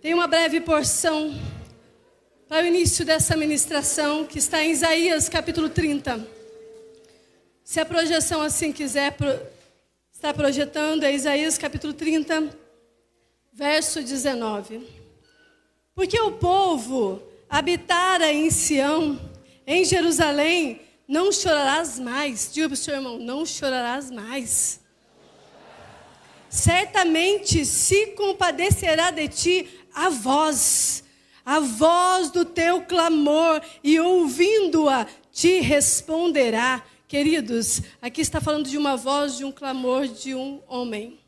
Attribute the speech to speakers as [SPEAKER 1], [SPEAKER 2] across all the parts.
[SPEAKER 1] Tem uma breve porção para o início dessa ministração, que está em Isaías capítulo 30. Se a projeção assim quiser estar projetando, é Isaías capítulo 30, verso 19. Porque o povo habitara em Sião, em Jerusalém, não chorarás mais. Diga para o seu irmão, não chorarás mais. Certamente se compadecerá de ti a voz do teu clamor, e ouvindo-a te responderá. Queridos, aqui está falando de uma voz, de um clamor de um homem.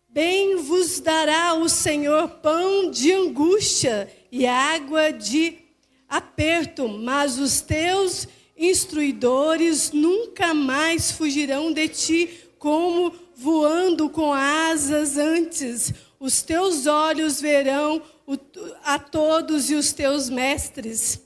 [SPEAKER 1] Bem vos dará o Senhor pão de angústia e água de aperto, mas os teus instruidores nunca mais fugirão de ti, como voando com asas antes. Os teus olhos verão a todos e os teus mestres.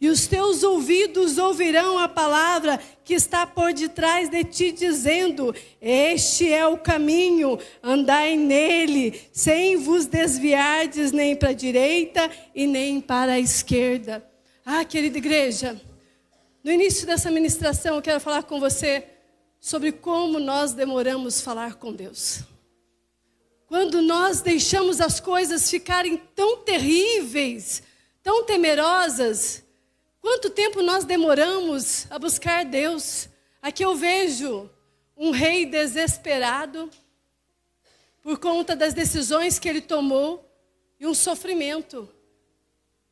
[SPEAKER 1] E os teus ouvidos ouvirão a palavra que está por detrás de ti, dizendo: este é o caminho, andai nele, sem vos desviardes nem para a direita e nem para a esquerda. Querida igreja, no início dessa ministração eu quero falar com você sobre como nós demoramos falar com Deus. Quando nós deixamos as coisas ficarem tão terríveis, tão temerosas, quanto tempo nós demoramos a buscar Deus? Aqui eu vejo um rei desesperado por conta das decisões que ele tomou e um sofrimento,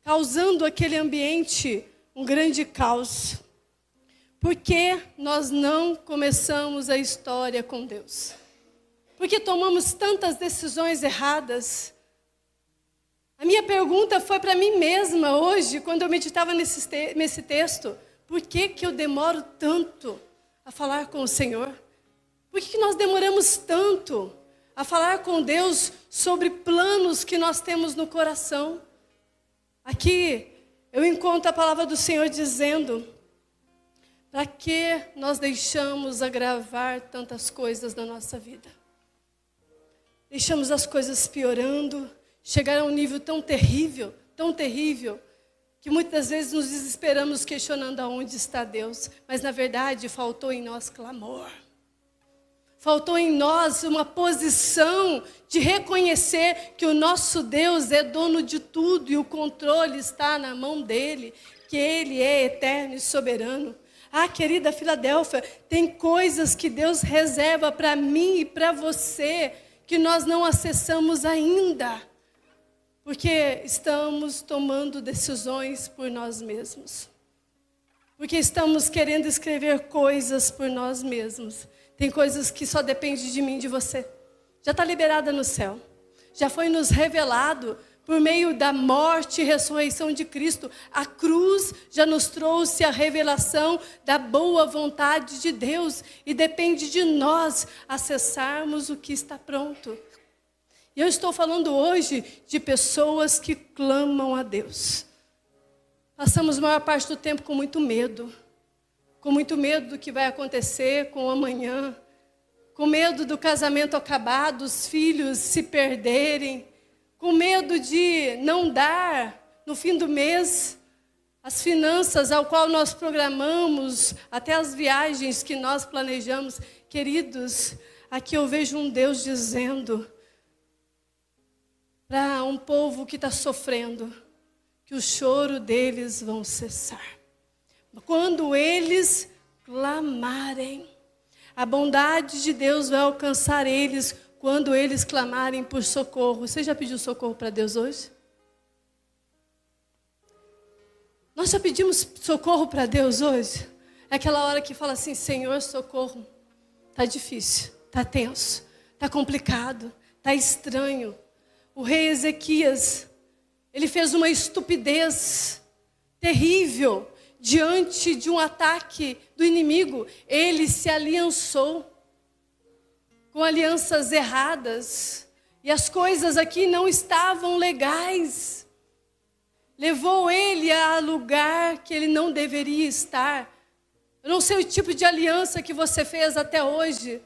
[SPEAKER 1] causando aquele ambiente um grande caos. Por que nós não começamos a história com Deus? Porque tomamos tantas decisões erradas. A minha pergunta foi para mim mesma hoje, quando eu meditava nesse texto. Por que eu demoro tanto a falar com o Senhor? Por que nós demoramos tanto a falar com Deus sobre planos que nós temos no coração? Aqui eu encontro a palavra do Senhor dizendo: para que nós deixamos agravar tantas coisas na nossa vida? Deixamos as coisas piorando, chegar a um nível tão terrível, que muitas vezes nos desesperamos questionando aonde está Deus. Mas na verdade faltou em nós clamor. Faltou em nós uma posição de reconhecer que o nosso Deus é dono de tudo e o controle está na mão dele, que ele é eterno e soberano. Querida Filadélfia, tem coisas que Deus reserva para mim e para você que nós não acessamos ainda, porque estamos tomando decisões por nós mesmos, porque estamos querendo escrever coisas por nós mesmos. Tem coisas que só dependem de mim e de você. Já está liberada no céu, já foi nos revelado por meio da morte e ressurreição de Cristo. A cruz já nos trouxe a revelação da boa vontade de Deus. E depende de nós acessarmos o que está pronto. E eu estou falando hoje de pessoas que clamam a Deus. Passamos a maior parte do tempo com muito medo. Com muito medo do que vai acontecer com o amanhã. Com medo do casamento acabar, dos filhos se perderem. Com medo de não dar no fim do mês as finanças ao qual nós programamos, até as viagens que nós planejamos. Queridos, aqui eu vejo um Deus dizendo para um povo que está sofrendo que o choro deles vão cessar. Quando eles clamarem, a bondade de Deus vai alcançar eles quando eles clamarem por socorro. Você já pediu socorro para Deus hoje? Nós já pedimos socorro para Deus hoje? É aquela hora que fala assim: Senhor, socorro. Está difícil, está tenso, está complicado, está estranho. O rei Ezequias, ele fez uma estupidez terrível diante de um ataque do inimigo. Ele se aliançou com alianças erradas, e as coisas aqui não estavam legais. Levou ele a lugar que ele não deveria estar. Eu não sei o tipo de aliança que você fez até hoje,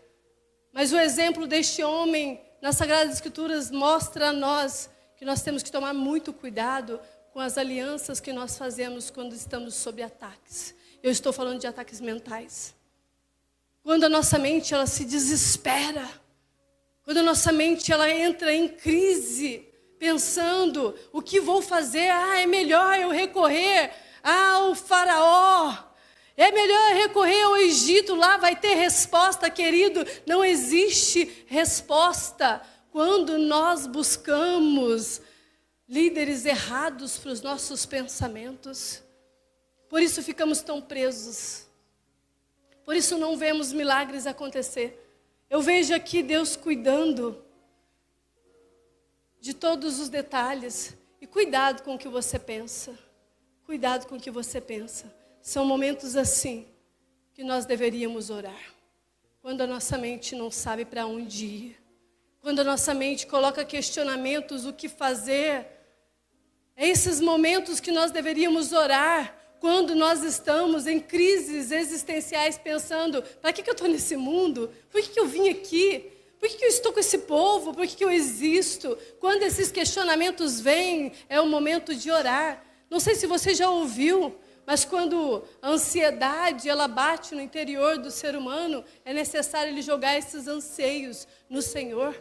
[SPEAKER 1] mas o exemplo deste homem nas Sagradas Escrituras mostra a nós que nós temos que tomar muito cuidado com as alianças que nós fazemos quando estamos sob ataques. Eu estou falando de ataques mentais. Quando a nossa mente ela se desespera, quando a nossa mente ela entra em crise, pensando o que vou fazer, é melhor eu recorrer ao faraó, é melhor recorrer ao Egito, lá vai ter resposta, querido. Não existe resposta quando nós buscamos líderes errados para os nossos pensamentos. Por isso ficamos tão presos. Por isso não vemos milagres acontecer. Eu vejo aqui Deus cuidando de todos os detalhes. E cuidado com o que você pensa. Cuidado com o que você pensa. São momentos assim que nós deveríamos orar. Quando a nossa mente não sabe para onde ir. Quando a nossa mente coloca questionamentos, o que fazer. É esses momentos que nós deveríamos orar. Quando nós estamos em crises existenciais pensando, para que eu estou nesse mundo? Por que eu vim aqui? Por que eu estou com esse povo? Por que eu existo? Quando esses questionamentos vêm, é o momento de orar. Não sei se você já ouviu, mas quando a ansiedade ela bate no interior do ser humano, é necessário ele jogar esses anseios no Senhor.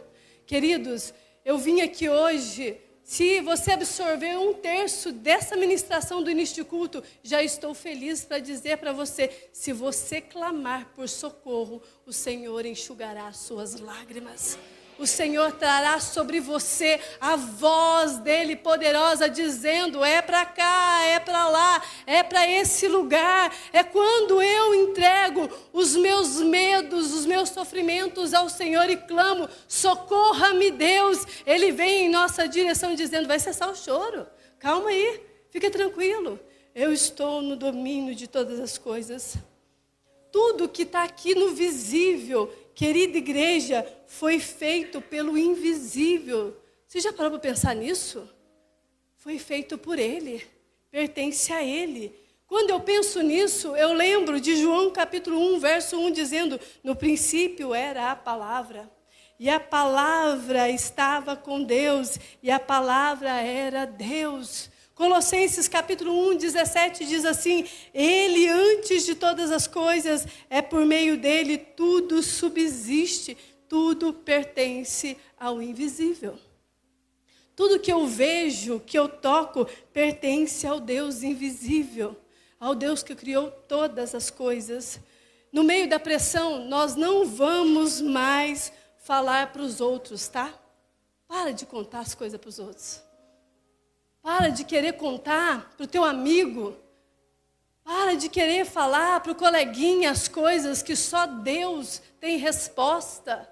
[SPEAKER 1] Queridos, eu vim aqui hoje. Se você absorver 1/3 dessa ministração do início de culto, já estou feliz para dizer para você, se você clamar por socorro, o Senhor enxugará as suas lágrimas. O Senhor trará sobre você a voz dele poderosa, dizendo, é para cá, é para lá, é para esse lugar. É quando eu entrego os meus medos, os meus sofrimentos ao Senhor e clamo, socorra-me Deus. Ele vem em nossa direção dizendo, vai cessar o choro. Calma aí, fica tranquilo. Eu estou no domínio de todas as coisas. Tudo que está aqui no visível, querida igreja, foi feito pelo invisível. Você já parou para pensar nisso? Foi feito por Ele, pertence a Ele. Quando eu penso nisso, eu lembro de João capítulo 1, verso 1, dizendo, no princípio era a palavra, e a palavra estava com Deus, e a palavra era Deus. Colossenses capítulo 1, 17 diz assim, Ele antes de todas as coisas, é por meio dele tudo subsiste, tudo pertence ao invisível. Tudo que eu vejo, que eu toco, pertence ao Deus invisível, ao Deus que criou todas as coisas. No meio da pressão, nós não vamos mais falar para os outros, tá? Para de contar as coisas para os outros. Para de querer contar para o teu amigo. Para de querer falar para o coleguinha as coisas que só Deus tem resposta.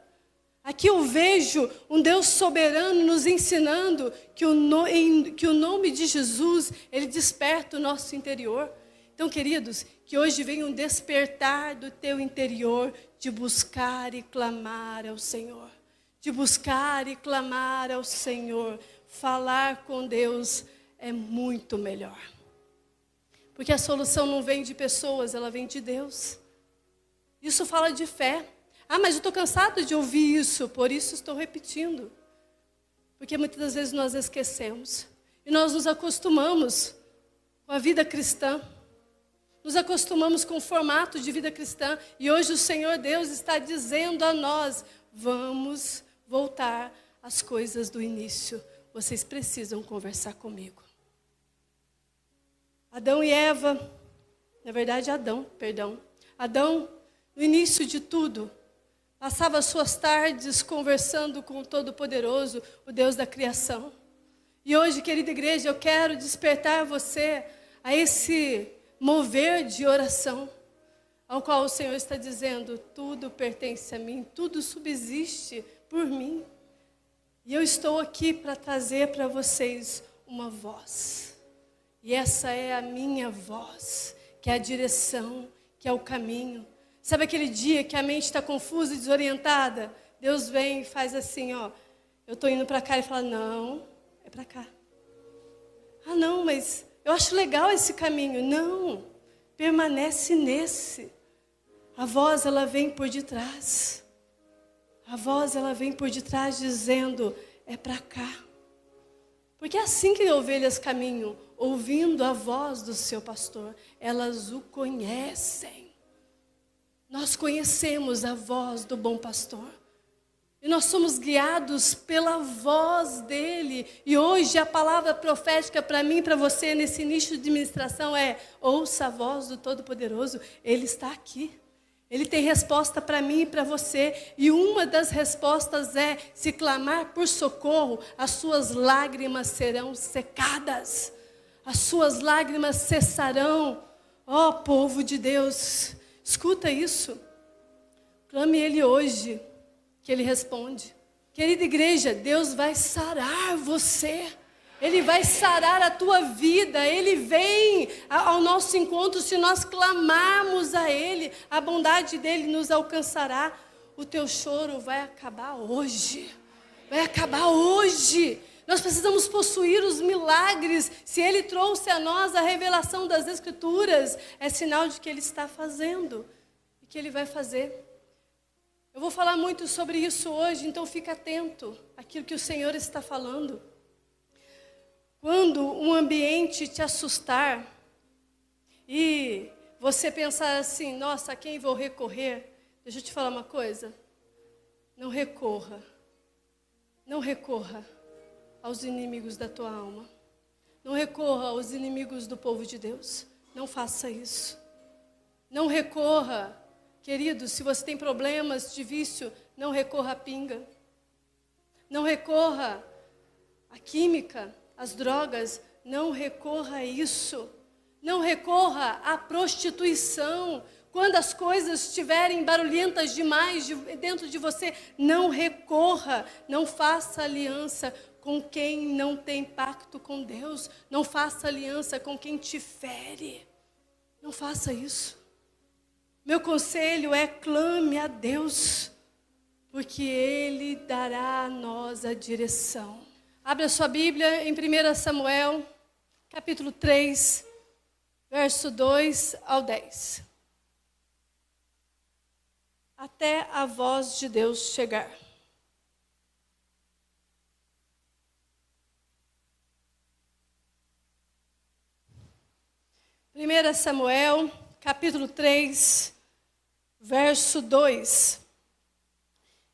[SPEAKER 1] Aqui eu vejo um Deus soberano nos ensinando que o nome de Jesus, Ele desperta o nosso interior. Então, queridos, que hoje venha um despertar do teu interior de buscar e clamar ao Senhor. De buscar e clamar ao Senhor. Falar com Deus é muito melhor. Porque a solução não vem de pessoas, ela vem de Deus. Isso fala de fé. Mas eu estou cansado de ouvir isso, por isso estou repetindo. Porque muitas das vezes nós esquecemos. E nós nos acostumamos com a vida cristã. Nos acostumamos com o formato de vida cristã. E hoje o Senhor Deus está dizendo a nós, vamos voltar às coisas do início. Vocês precisam conversar comigo. Adão e Eva, na verdade Adão, no início de tudo, passava suas tardes conversando com o Todo-Poderoso, o Deus da criação. E hoje, querida igreja, eu quero despertar você a esse mover de oração, ao qual o Senhor está dizendo, tudo pertence a mim, tudo subsiste por mim. E eu estou aqui para trazer para vocês uma voz. E essa é a minha voz, que é a direção, que é o caminho. Sabe aquele dia que a mente está confusa e desorientada? Deus vem e faz assim, ó. Eu estou indo para cá e fala, não, é para cá. Não, mas eu acho legal esse caminho. Não, permanece nesse. A voz, ela vem por detrás. A voz, ela vem por detrás dizendo, é para cá. Porque é assim que ovelhas caminham, ouvindo a voz do seu pastor. Elas o conhecem. Nós conhecemos a voz do bom pastor. E nós somos guiados pela voz dele. E hoje a palavra profética para mim e para você nesse nicho de ministração é: ouça a voz do Todo-Poderoso, ele está aqui. Ele tem resposta para mim e para você. E uma das respostas é: se clamar por socorro, as suas lágrimas serão secadas. As suas lágrimas cessarão. Ó povo de Deus, escuta isso. Clame ele hoje, que ele responde. Querida igreja, Deus vai sarar você. Ele vai sarar a tua vida. Ele vem ao nosso encontro se nós clamarmos a Ele. A bondade dEle nos alcançará. O teu choro vai acabar hoje. Vai acabar hoje. Nós precisamos possuir os milagres. Se Ele trouxe a nós a revelação das Escrituras, é sinal de que Ele está fazendo e que Ele vai fazer. Eu vou falar muito sobre isso hoje, então fica atento àquilo que o Senhor está falando. Quando um ambiente te assustar e você pensar assim, nossa, a quem vou recorrer? Deixa eu te falar uma coisa. Não recorra. Não recorra aos inimigos da tua alma. Não recorra aos inimigos do povo de Deus. Não faça isso. Não recorra, querido, se você tem problemas de vício, não recorra à pinga. Não recorra à química. As drogas, não recorra a isso. Não recorra à prostituição. Quando as coisas estiverem barulhentas demais dentro de você, não recorra. Não faça aliança com quem não tem pacto com Deus. Não faça aliança com quem te fere. Não faça isso. Meu conselho é: clame a Deus, porque Ele dará a nós a direção. Abra sua Bíblia em 1 Samuel, capítulo 3, verso 2 ao 10. Até a voz de Deus chegar. Primeira Samuel, capítulo 3, verso 2.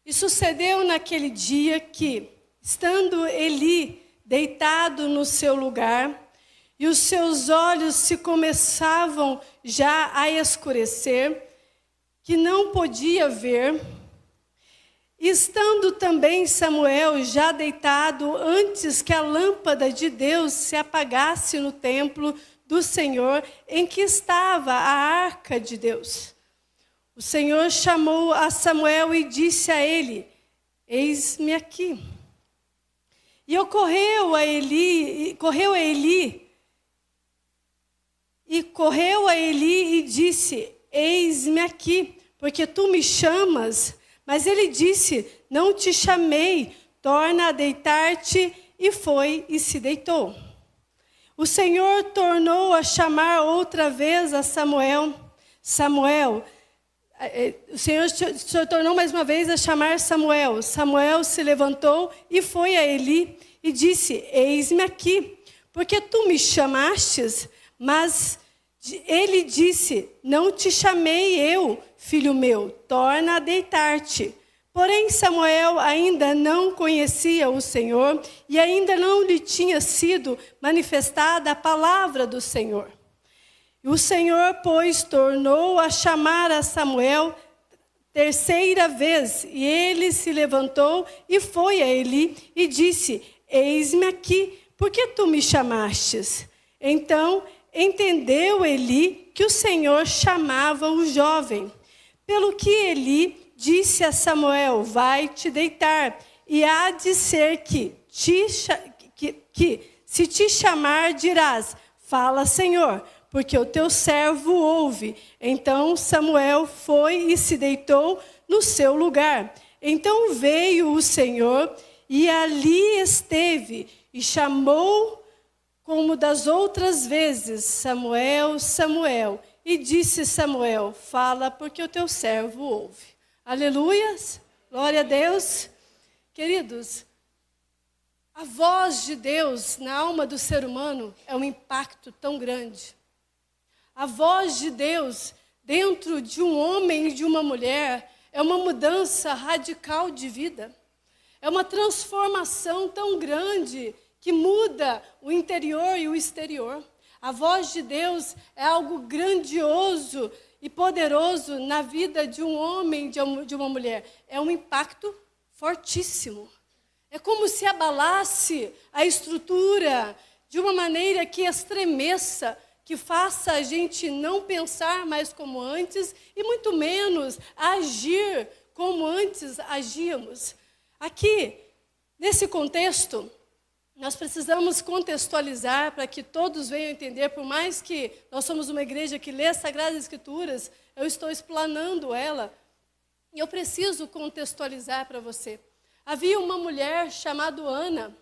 [SPEAKER 1] E sucedeu naquele dia que, estando Eli deitado no seu lugar, e os seus olhos se começavam já a escurecer, que não podia ver, estando também Samuel já deitado antes que a lâmpada de Deus se apagasse no templo do Senhor, em que estava a arca de Deus. O Senhor chamou a Samuel e disse a ele: eis-me aqui. E correu a Eli e disse: eis-me aqui, porque tu me chamas. Mas ele disse: não te chamei, torna a deitar-te. E foi e se deitou. O Senhor tornou a chamar outra vez a Samuel. Samuel. O Senhor tornou mais uma vez a chamar Samuel. Samuel se levantou e foi a Eli e disse: eis-me aqui, porque tu me chamastes. Mas ele disse: não te chamei eu, filho meu, torna a deitar-te. Porém Samuel ainda não conhecia o Senhor e ainda não lhe tinha sido manifestada a palavra do Senhor. E o Senhor, pois, tornou a chamar a Samuel terceira vez. E ele se levantou e foi a Eli e disse: eis-me aqui, por que tu me chamastes? Então entendeu Eli que o Senhor chamava o jovem. Pelo que Eli disse a Samuel: vai te deitar, e há de ser que se te chamar dirás: fala, Senhor, porque o teu servo ouve. Então Samuel foi e se deitou no seu lugar. Então veio o Senhor e ali esteve e chamou como das outras vezes: Samuel, Samuel. E disse Samuel: fala, porque o teu servo ouve. Aleluias, Glória a Deus. Queridos, a voz de Deus na alma do ser humano é um impacto tão grande. A voz de Deus dentro de um homem e de uma mulher é uma mudança radical de vida. É uma transformação tão grande que muda o interior e o exterior. A voz de Deus é algo grandioso e poderoso na vida de um homem e de uma mulher. É um impacto fortíssimo. É como se abalasse a estrutura de uma maneira que estremeça, que faça a gente não pensar mais como antes e muito menos agir como antes agíamos. Aqui, nesse contexto, nós precisamos contextualizar para que todos venham entender, por mais que nós somos uma igreja que lê as Sagradas Escrituras, eu estou explanando ela, e eu preciso contextualizar para você. Havia uma mulher chamada Ana,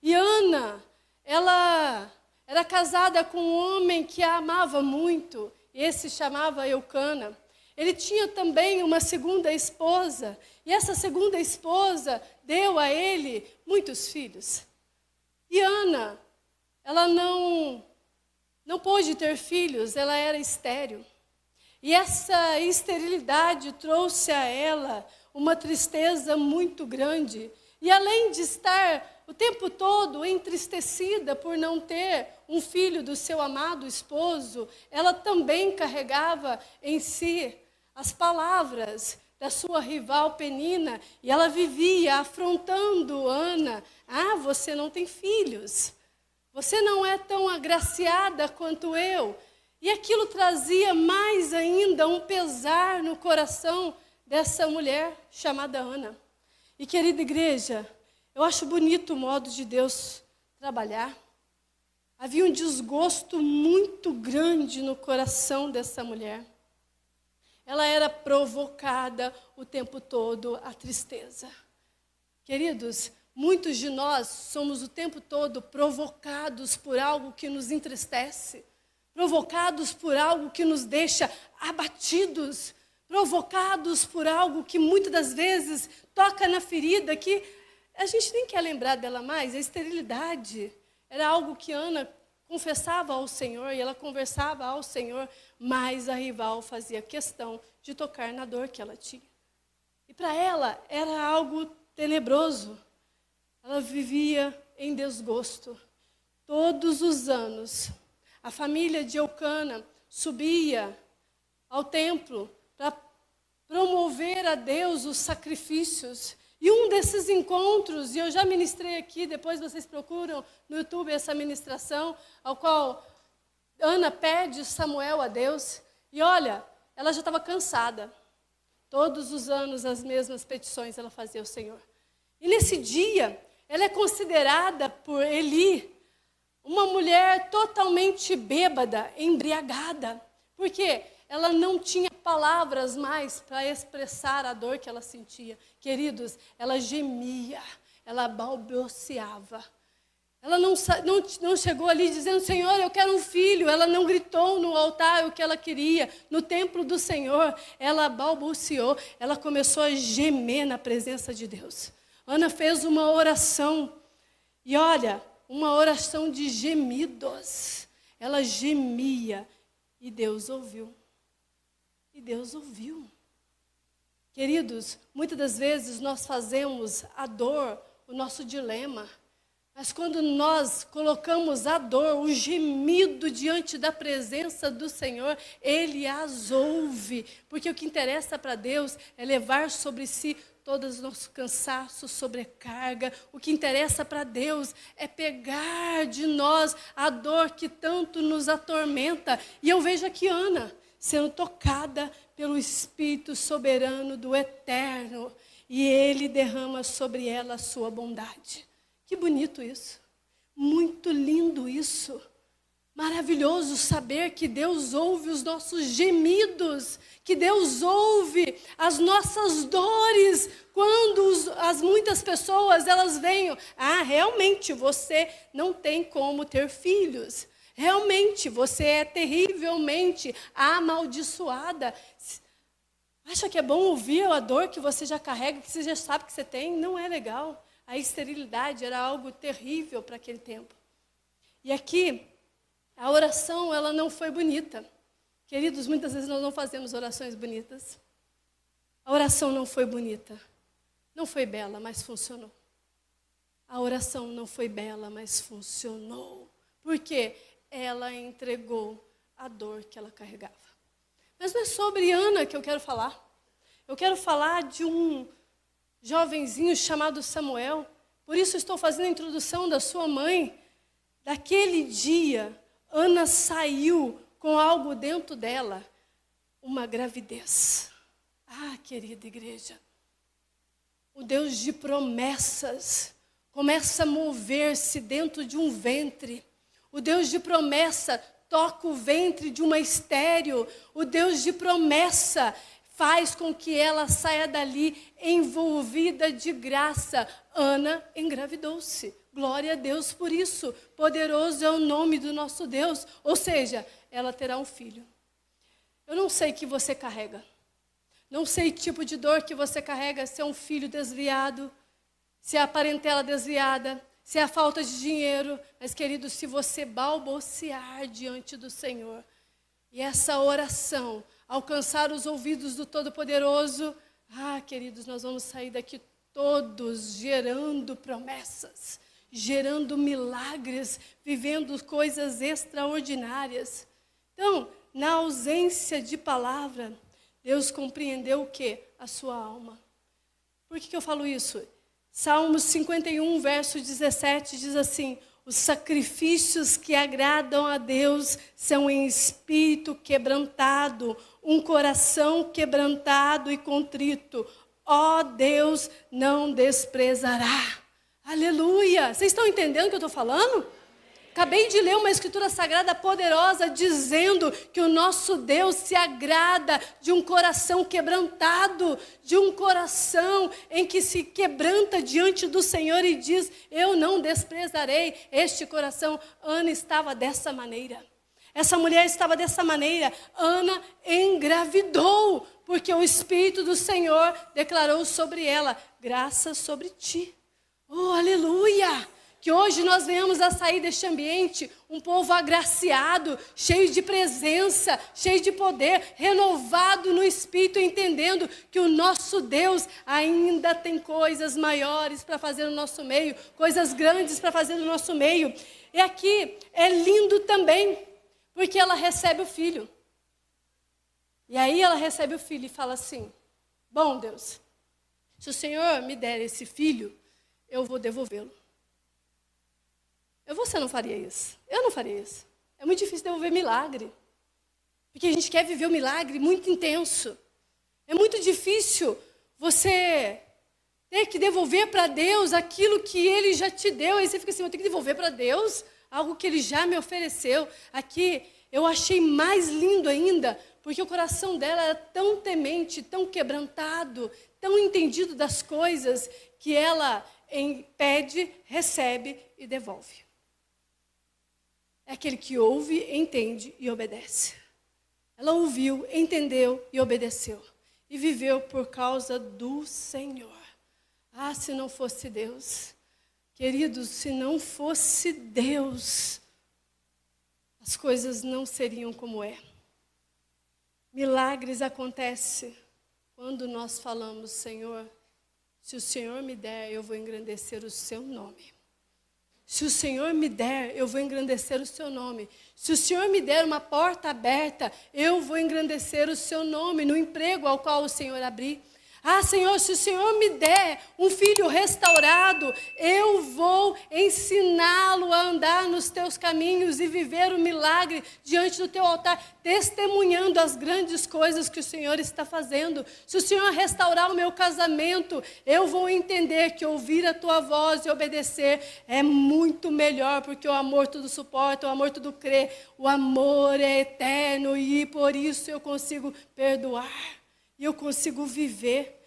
[SPEAKER 1] e Ana, ela era casada com um homem que a amava muito, esse chamava Eucana. Ele tinha também uma segunda esposa, e essa segunda esposa deu a ele muitos filhos. E Ana, ela não pôde ter filhos, ela era estéril. E essa esterilidade trouxe a ela uma tristeza muito grande. E além de estar o tempo todo entristecida por não ter um filho do seu amado esposo, ela também carregava em si as palavras da sua rival Penina, e ela vivia afrontando Ana. Ah, você não tem filhos, você não é tão agraciada quanto eu. E aquilo trazia mais ainda um pesar no coração dessa mulher chamada Ana. E querida igreja, eu acho bonito o modo de Deus trabalhar. Havia um desgosto muito grande no coração dessa mulher. Ela era provocada o tempo todo à tristeza. Queridos, muitos de nós somos o tempo todo provocados por algo que nos entristece, provocados por algo que nos deixa abatidos, provocados por algo que muitas das vezes toca na ferida, que a gente nem quer lembrar dela mais. A esterilidade era algo que Ana confessava ao Senhor e ela conversava ao Senhor, mas a rival fazia questão de tocar na dor que ela tinha. E para ela era algo tenebroso. Ela vivia em desgosto. Todos os anos, a família de Eucana subia ao templo para promover a Deus os sacrifícios. E um desses encontros, e eu já ministrei aqui, depois vocês procuram no YouTube essa ministração, ao qual Ana pede Samuel a Deus. E olha, ela já estava cansada. Todos os anos as mesmas petições ela fazia ao Senhor. E nesse dia, ela é considerada por Eli uma mulher totalmente bêbada, embriagada. Por quê? Ela não tinha palavras mais para expressar a dor que ela sentia. Queridos, ela gemia, ela balbuciava. Ela não chegou ali dizendo, Senhor, eu quero um filho. Ela não gritou no altar o que ela queria. No templo do Senhor, ela balbuciou. Ela começou a gemer na presença de Deus. Ana fez uma oração. E olha, uma oração de gemidos. Ela gemia e Deus ouviu. E Deus ouviu. Queridos, muitas das vezes nós fazemos a dor o nosso dilema. Mas quando nós colocamos a dor, o gemido diante da presença do Senhor, Ele as ouve. Porque o que interessa para Deus é levar sobre si todos os nossos cansaços, sobrecarga. O que interessa para Deus é pegar de nós a dor que tanto nos atormenta. E eu vejo aqui Ana sendo tocada pelo Espírito soberano do Eterno. E Ele derrama sobre ela a sua bondade. Que bonito isso. Muito lindo isso. Maravilhoso saber que Deus ouve os nossos gemidos, que Deus ouve as nossas dores, quando as muitas pessoas elas venham, realmente você não tem como ter filhos, realmente você é terrivelmente amaldiçoada. Acha que é bom ouvir a dor que você já carrega, que você já sabe que você tem? Não é legal. A esterilidade era algo terrível para aquele tempo. E aqui, a oração, ela não foi bonita. Queridos, muitas vezes nós não fazemos orações bonitas. A oração não foi bonita. Não foi bela, mas funcionou. A oração não foi bela, mas funcionou. Por quê? Ela entregou a dor que ela carregava. Mas não é sobre Ana que eu quero falar. Eu quero falar de um jovenzinho chamado Samuel. Por isso estou fazendo a introdução da sua mãe. Daquele dia, Ana saiu com algo dentro dela, uma gravidez. Ah, querida igreja, o Deus de promessas começa a mover-se dentro de um ventre. O Deus de promessa toca o ventre de uma estéril. O Deus de promessa faz com que ela saia dali envolvida de graça. Ana engravidou-se. Glória a Deus por isso. Poderoso é o nome do nosso Deus. Ou seja, ela terá um filho. Eu não sei o que você carrega. Não sei o tipo de dor que você carrega, se é um filho desviado, se é a parentela desviada, se é a falta de dinheiro. Mas, querido, se você balbuciar diante do Senhor, e essa oração alcançar os ouvidos do Todo-Poderoso, queridos, nós vamos sair daqui todos gerando promessas, gerando milagres, vivendo coisas extraordinárias. Então, na ausência de palavra, Deus compreendeu o quê? A sua alma. Por que eu falo isso? Salmos 51, verso 17, diz assim: os sacrifícios que agradam a Deus são em espírito quebrantado, um coração quebrantado e contrito. Ó Deus, não desprezará. Aleluia! Vocês estão entendendo o que eu estou falando? Acabei de ler uma escritura sagrada poderosa dizendo que o nosso Deus se agrada de um coração quebrantado, de um coração em que se quebranta diante do Senhor e diz: eu não desprezarei este coração. Ana estava dessa maneira. Essa mulher estava dessa maneira. Ana engravidou, porque o Espírito do Senhor declarou sobre ela: graça sobre ti. Oh, aleluia! Que hoje nós venhamos a sair deste ambiente um povo agraciado, cheio de presença, cheio de poder, renovado no Espírito, entendendo que o nosso Deus ainda tem coisas maiores para fazer no nosso meio, coisas grandes para fazer no nosso meio. E aqui é lindo também, porque ela recebe o filho. E aí ela recebe o filho e fala assim: bom Deus, se o Senhor me der esse filho, eu vou devolvê-lo. Você não faria isso. Eu não faria isso. É muito difícil devolver milagre. Porque a gente quer viver o milagre muito intenso. É muito difícil você ter que devolver para Deus aquilo que Ele já te deu. Aí você fica assim: eu tenho que devolver para Deus algo que Ele já me ofereceu. Aqui eu achei mais lindo ainda, porque o coração dela era tão temente, tão quebrantado, tão entendido das coisas, que ela pede, recebe e devolve. É aquele que ouve, entende e obedece. Ela ouviu, entendeu e obedeceu. E viveu por causa do Senhor. Se não fosse Deus. Queridos, se não fosse Deus, as coisas não seriam como é. Milagres acontecem quando nós falamos: Senhor, se o Senhor me der, eu vou engrandecer o seu nome. Se o Senhor me der, eu vou engrandecer o seu nome. Se o Senhor me der uma porta aberta, eu vou engrandecer o seu nome no emprego ao qual o Senhor abrir. Senhor, se o Senhor me der um filho restaurado, eu vou ensiná-lo a andar nos teus caminhos e viver o milagre diante do teu altar, testemunhando as grandes coisas que o Senhor está fazendo. Se o Senhor restaurar o meu casamento, eu vou entender que ouvir a tua voz e obedecer é muito melhor, porque o amor tudo suporta, o amor tudo crê, o amor é eterno e por isso eu consigo perdoar. E eu consigo viver.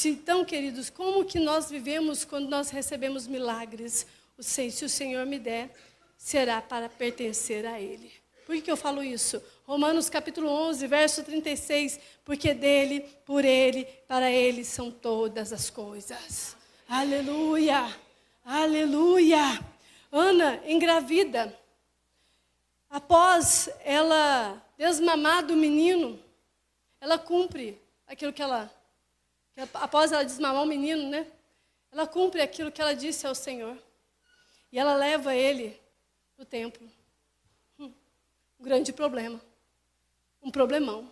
[SPEAKER 1] Então, queridos, como que nós vivemos quando nós recebemos milagres? Se o Senhor me der, será para pertencer a Ele. Por que eu falo isso? Romanos capítulo 11, verso 36. Porque dele, por ele, para ele são todas as coisas. Aleluia! Aleluia! Ana engravida. Após ela desmamar do menino, ela cumpre aquilo após ela desmamar o menino, né? Ela cumpre aquilo que ela disse ao Senhor. E ela leva ele para o templo. Um grande problema. Um problemão.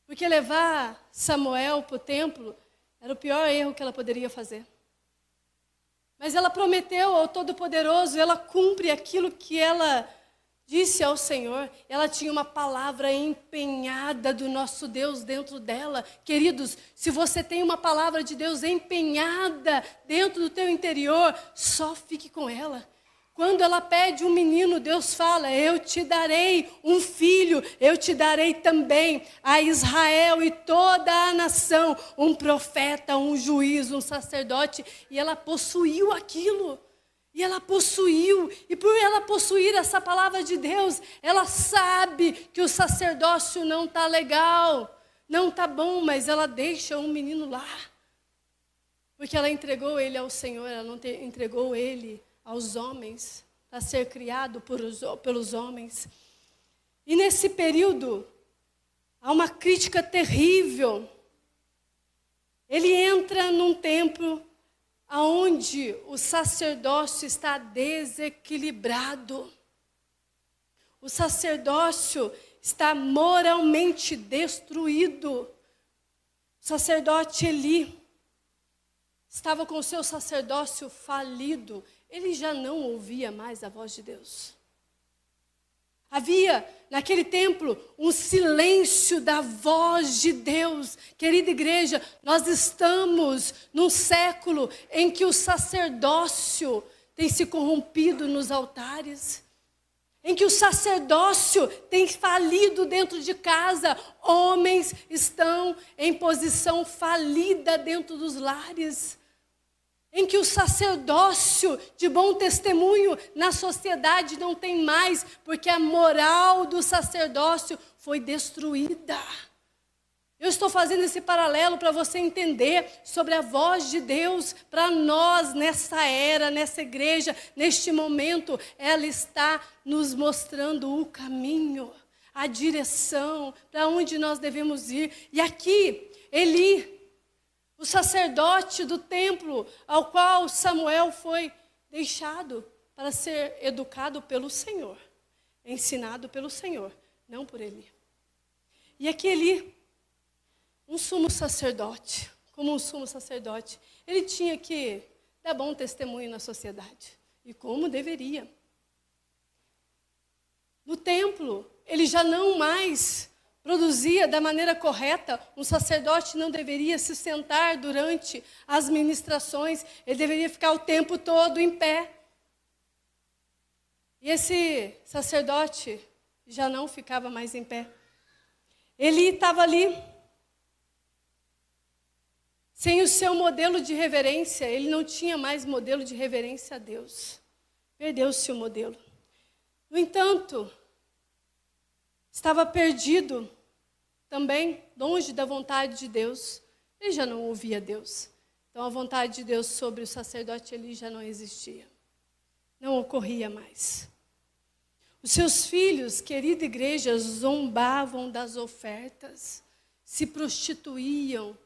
[SPEAKER 1] Porque levar Samuel para o templo era o pior erro que ela poderia fazer. Mas ela prometeu ao Todo-Poderoso, ela cumpre aquilo que ela disse ao Senhor. Ela tinha uma palavra empenhada do nosso Deus dentro dela. Queridos, se você tem uma palavra de Deus empenhada dentro do teu interior, só fique com ela. Quando ela pede um menino, Deus fala: eu te darei um filho, eu te darei também a Israel e toda a nação, um profeta, um juiz, um sacerdote. E ela possuiu aquilo. E ela possuiu, e por ela possuir essa palavra de Deus, ela sabe que o sacerdócio não está legal, não está bom, mas ela deixa um menino lá. Porque ela entregou ele ao Senhor, ela não entregou ele aos homens, para ser criado pelos homens. E nesse período, há uma crítica terrível. Ele entra num templo onde o sacerdócio está desequilibrado. O sacerdócio está moralmente destruído. O sacerdote Eli estava com o seu sacerdócio falido. Ele já não ouvia mais a voz de Deus. Havia naquele templo um silêncio da voz de Deus. Querida igreja, nós estamos num século em que o sacerdócio tem se corrompido nos altares, em que o sacerdócio tem falido dentro de casa. Homens estão em posição falida dentro dos lares. Em que o sacerdócio de bom testemunho na sociedade não tem mais, porque a moral do sacerdócio foi destruída. Eu estou fazendo esse paralelo para você entender sobre a voz de Deus para nós nessa era, nessa igreja, neste momento. Ela está nos mostrando o caminho, a direção, para onde nós devemos ir. E aqui, Eli, o sacerdote do templo ao qual Samuel foi deixado para ser educado pelo Senhor, ensinado pelo Senhor, não por Eli. E aqui Eli, um sumo sacerdote, como um sumo sacerdote, ele tinha que dar bom testemunho na sociedade, e como deveria. No templo, ele já não mais produzia da maneira correta. Um sacerdote não deveria se sentar durante as ministrações, ele deveria ficar o tempo todo em pé. E esse sacerdote já não ficava mais em pé. Ele estava ali, sem o seu modelo de reverência. Ele não tinha mais modelo de reverência a Deus. Perdeu-se o modelo. No entanto, estava perdido também, longe da vontade de Deus. Ele já não ouvia Deus. Então a vontade de Deus sobre o sacerdote Eli já não existia. Não ocorria mais. Os seus filhos, querida igreja, zombavam das ofertas, se prostituíam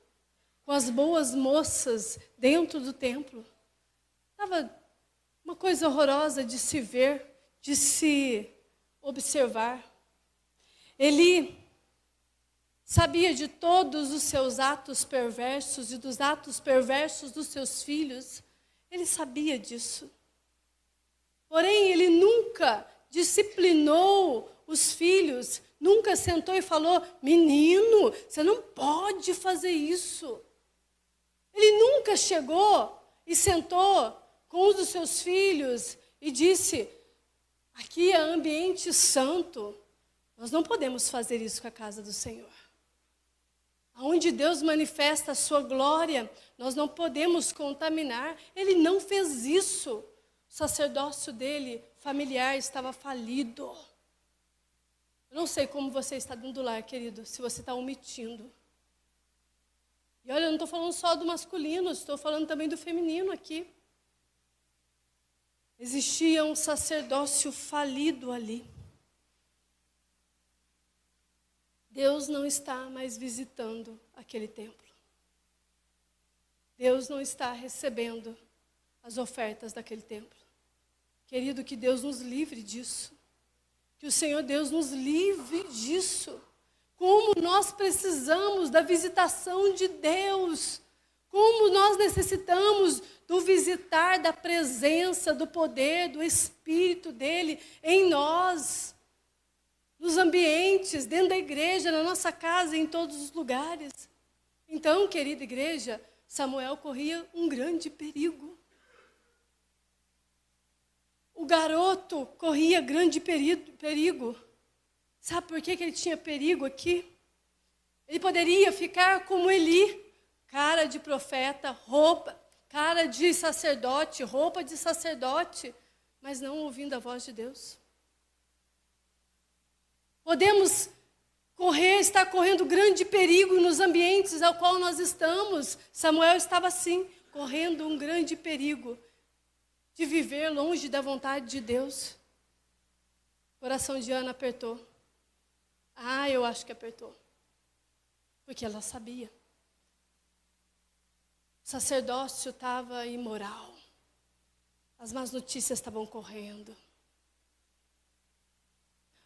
[SPEAKER 1] com as boas moças dentro do templo. Estava uma coisa horrorosa de se ver, de se observar. Eli sabia de todos os seus atos perversos e dos atos perversos dos seus filhos. Ele sabia disso. Porém, ele nunca disciplinou os filhos, nunca sentou e falou: menino, você não pode fazer isso. Ele nunca chegou e sentou com um dos seus filhos e disse: aqui é ambiente santo, nós não podemos fazer isso com a casa do Senhor. Onde Deus manifesta a sua glória, nós não podemos contaminar. Ele não fez isso. O sacerdócio dele, familiar, estava falido. Eu não sei como você está dentro do lar, querido, se você está omitindo. E olha, eu não estou falando só do masculino, estou falando também do feminino aqui. Existia um sacerdócio falido ali. Deus não está mais visitando aquele templo. Deus não está recebendo as ofertas daquele templo. Querido, que Deus nos livre disso. Que o Senhor Deus nos livre disso. Como nós precisamos da visitação de Deus. Como nós necessitamos do visitar, da presença, do poder, do Espírito dEle em nós. Nos ambientes, dentro da igreja, na nossa casa, em todos os lugares. Então, querida igreja, Samuel corria um grande perigo. O garoto corria grande perigo. Sabe por que ele tinha perigo aqui? Ele poderia ficar como Eli, cara de profeta, cara de sacerdote, roupa de sacerdote, mas não ouvindo a voz de Deus. Podemos estar correndo grande perigo nos ambientes ao qual nós estamos. Samuel estava assim, correndo um grande perigo de viver longe da vontade de Deus. O coração de Ana apertou. Eu acho que apertou. Porque ela sabia. O sacerdócio estava imoral. As más notícias estavam correndo.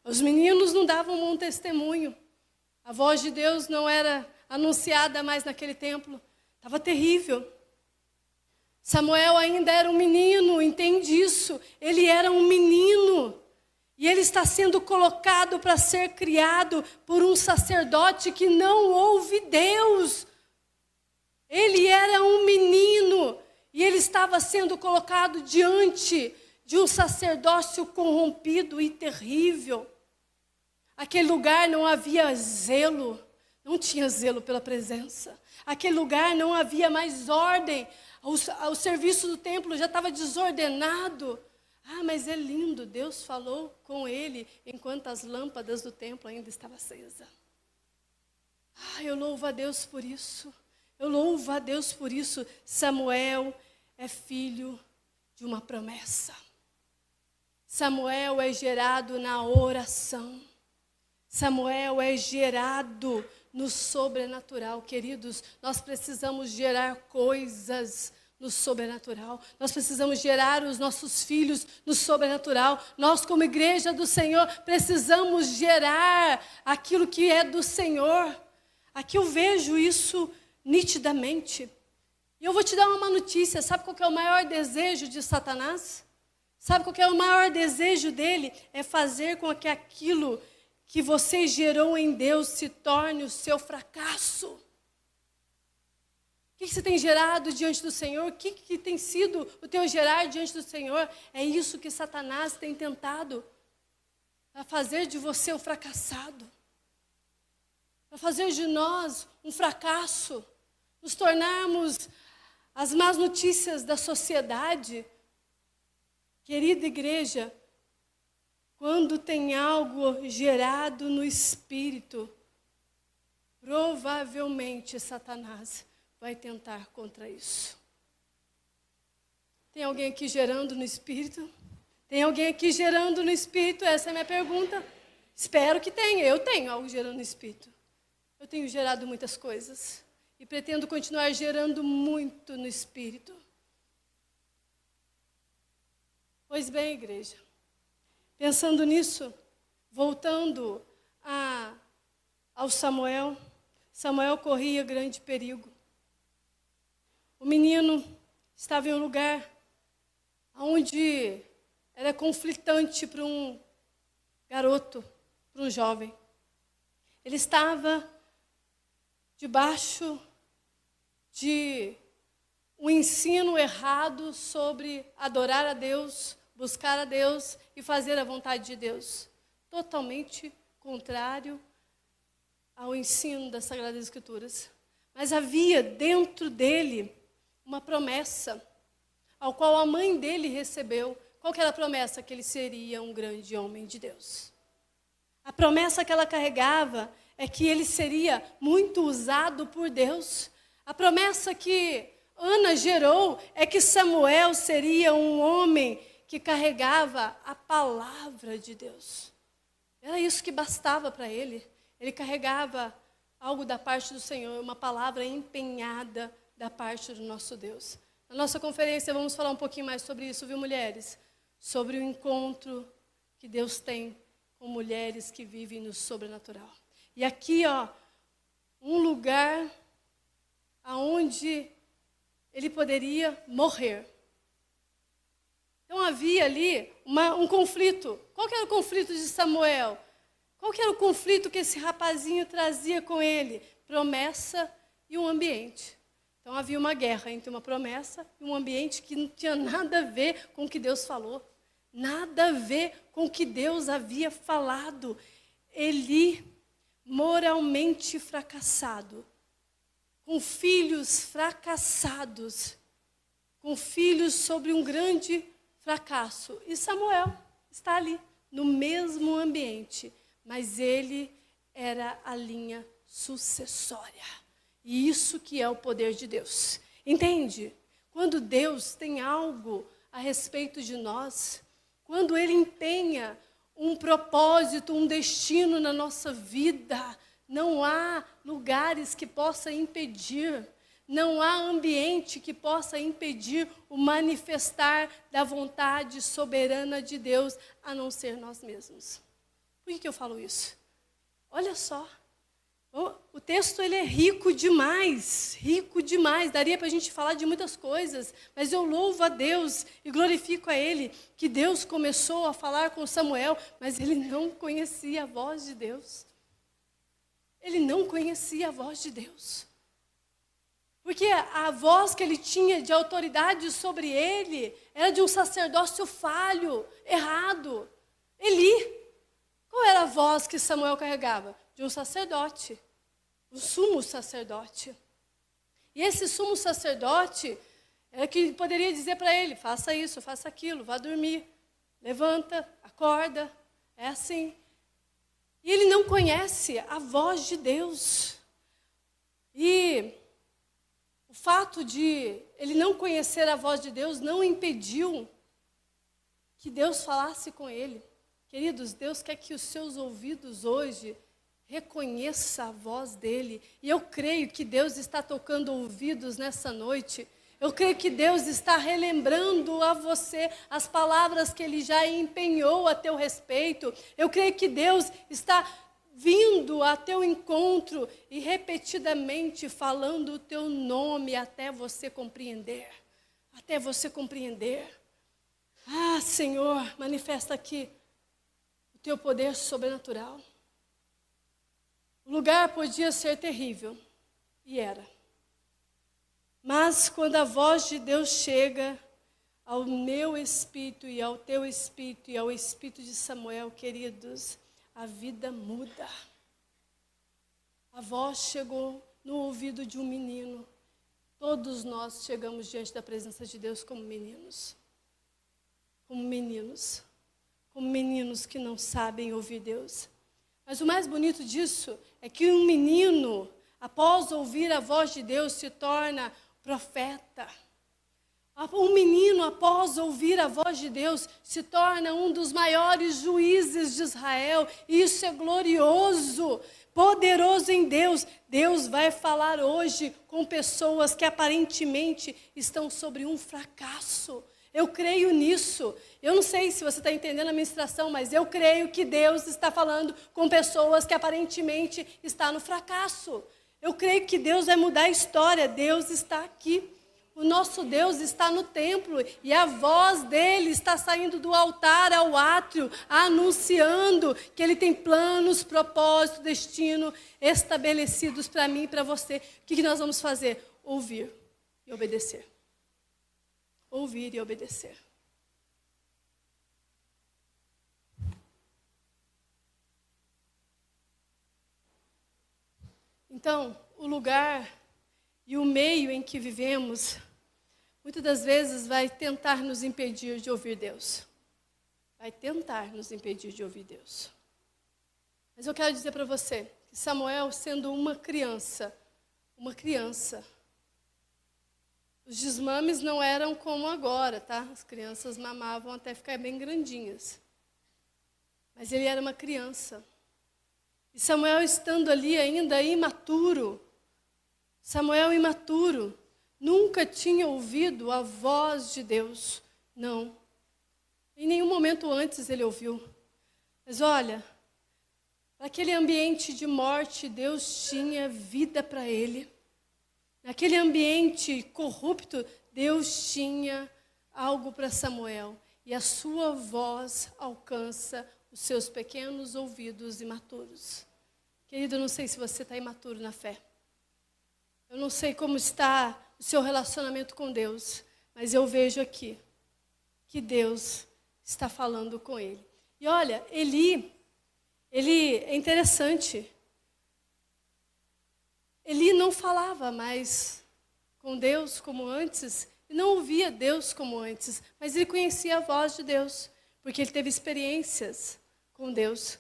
[SPEAKER 1] Os meninos não davam um bom testemunho. A voz de Deus não era anunciada mais naquele templo. Estava terrível. Samuel ainda era um menino, entende isso? Ele era um menino. E ele está sendo colocado para ser criado por um sacerdote que não ouve Deus. Ele era um menino. E ele estava sendo colocado diante de um sacerdócio corrompido e terrível. Aquele lugar não havia zelo, não tinha zelo pela presença. Aquele lugar não havia mais ordem. O serviço do templo já estava desordenado. Mas é lindo, Deus falou com ele enquanto as lâmpadas do templo ainda estavam acesas. Eu louvo a Deus por isso. Eu louvo a Deus por isso. Samuel é filho de uma promessa. Samuel é gerado na oração. Samuel é gerado no sobrenatural. Queridos, nós precisamos gerar coisas no sobrenatural. Nós precisamos gerar os nossos filhos no sobrenatural. Nós, como igreja do Senhor, precisamos gerar aquilo que é do Senhor. Aqui eu vejo isso nitidamente. E eu vou te dar uma notícia. Sabe qual que é o maior desejo de Satanás? Sabe qual que é o maior desejo dele? É fazer com que aquilo que você gerou em Deus se torne o seu fracasso. O que você tem gerado diante do Senhor? O que tem sido o teu gerar diante do Senhor? É isso que Satanás tem tentado. A fazer de você um fracassado. A fazer de nós um fracasso. Nos tornarmos as más notícias da sociedade. Querida igreja, quando tem algo gerado no Espírito, provavelmente Satanás vai tentar contra isso. Tem alguém aqui gerando no Espírito? Tem alguém aqui gerando no Espírito? Essa é a minha pergunta. Espero que tenha. Eu tenho algo gerando no Espírito. Eu tenho gerado muitas coisas. E pretendo continuar gerando muito no Espírito. Pois bem, igreja. Pensando nisso, voltando ao Samuel, Samuel corria grande perigo. O menino estava em um lugar onde era conflitante para um garoto, para um jovem. Ele estava debaixo de um ensino errado sobre adorar a Deus, buscar a Deus e fazer a vontade de Deus. Totalmente contrário ao ensino das Sagradas Escrituras. Mas havia dentro dele uma promessa, ao qual a mãe dele recebeu. Qual que era a promessa? Que ele seria um grande homem de Deus. A promessa que ela carregava é que ele seria muito usado por Deus. A promessa que Ana gerou é que Samuel seria um homem que carregava a palavra de Deus. Era isso que bastava para ele. Ele carregava algo da parte do Senhor, uma palavra empenhada da parte do nosso Deus. Na nossa conferência vamos falar um pouquinho mais sobre isso, viu, mulheres? Sobre o encontro que Deus tem com mulheres que vivem no sobrenatural. E aqui, um lugar aonde ele poderia morrer. Então havia ali um conflito. Qual que era o conflito de Samuel? Qual que era o conflito que esse rapazinho trazia com ele? Promessa e um ambiente. Então havia uma guerra entre uma promessa e um ambiente que não tinha nada a ver com o que Deus falou. Nada a ver com o que Deus havia falado. Eli, moralmente fracassado, com filhos fracassados, com filhos sobre um grande fracasso. E Samuel está ali, no mesmo ambiente, mas ele era a linha sucessória. E isso que é o poder de Deus. Entende? Quando Deus tem algo a respeito de nós, quando Ele empenha um propósito, um destino na nossa vida, não há lugares que possa impedir, não há ambiente que possa impedir o manifestar da vontade soberana de Deus, a não ser nós mesmos. Por que eu falo isso? Olha só, o texto ele é rico demais, daria para a gente falar de muitas coisas, mas eu louvo a Deus e glorifico a Ele, que Deus começou a falar com Samuel, mas ele não conhecia a voz de Deus. Ele não conhecia a voz de Deus. Porque a voz que ele tinha de autoridade sobre ele era de um sacerdócio falho, errado. Eli. Qual era a voz que Samuel carregava? De um sacerdote, um sumo sacerdote. E esse sumo sacerdote é que poderia dizer para ele, faça isso, faça aquilo, vá dormir, levanta, acorda, é assim. E ele não conhece a voz de Deus. E o fato de ele não conhecer a voz de Deus não impediu que Deus falasse com ele. Queridos, Deus quer que os seus ouvidos hoje reconheçam a voz dele. E eu creio que Deus está tocando ouvidos nessa noite. Eu creio que Deus está relembrando a você as palavras que Ele já empenhou a teu respeito. Eu creio que Deus está vindo a teu encontro e repetidamente falando o teu nome até você compreender. Até você compreender. Ah, Senhor, manifesta aqui o teu poder sobrenatural. O lugar podia ser terrível, e era. Mas quando a voz de Deus chega ao meu espírito e ao teu espírito e ao espírito de Samuel, queridos, a vida muda. A voz chegou no ouvido de um menino. Todos nós chegamos diante da presença de Deus como meninos. Como meninos. Como meninos que não sabem ouvir Deus. Mas o mais bonito disso é que um menino, após ouvir a voz de Deus, se torna profeta. Um menino, após ouvir a voz de Deus, se torna um dos maiores juízes de Israel. E isso é glorioso, poderoso em Deus. Deus vai falar hoje com pessoas que aparentemente estão sobre um fracasso. Eu creio nisso. Eu não sei se você está entendendo a ministração, mas eu creio que Deus está falando com pessoas que aparentemente estão no fracasso. Eu creio que Deus vai mudar a história. Deus está aqui. O nosso Deus está no templo e a voz dele está saindo do altar ao átrio, anunciando que ele tem planos, propósitos, destino estabelecidos para mim e para você. O que nós vamos fazer? Ouvir e obedecer. Ouvir e obedecer. Então, o lugar e o meio em que vivemos, muitas das vezes vai tentar nos impedir de ouvir Deus. Vai tentar nos impedir de ouvir Deus. Mas eu quero dizer para você que Samuel, sendo uma criança, os desmames não eram como agora, tá? As crianças mamavam até ficar bem grandinhas. Mas ele era uma criança. E Samuel estando ali ainda imaturo, nunca tinha ouvido a voz de Deus. Não. Em nenhum momento antes ele ouviu. Mas olha, naquele ambiente de morte, Deus tinha vida para ele. Naquele ambiente corrupto, Deus tinha algo para Samuel. E a sua voz alcança os seus pequenos ouvidos imaturos. Querido, eu não sei se você está imaturo na fé. Eu não sei como está o seu relacionamento com Deus. Mas eu vejo aqui que Deus está falando com ele. E olha, Eli é interessante. Eli não falava mais com Deus como antes, e não ouvia Deus como antes, mas ele conhecia a voz de Deus, porque ele teve experiências com Deus.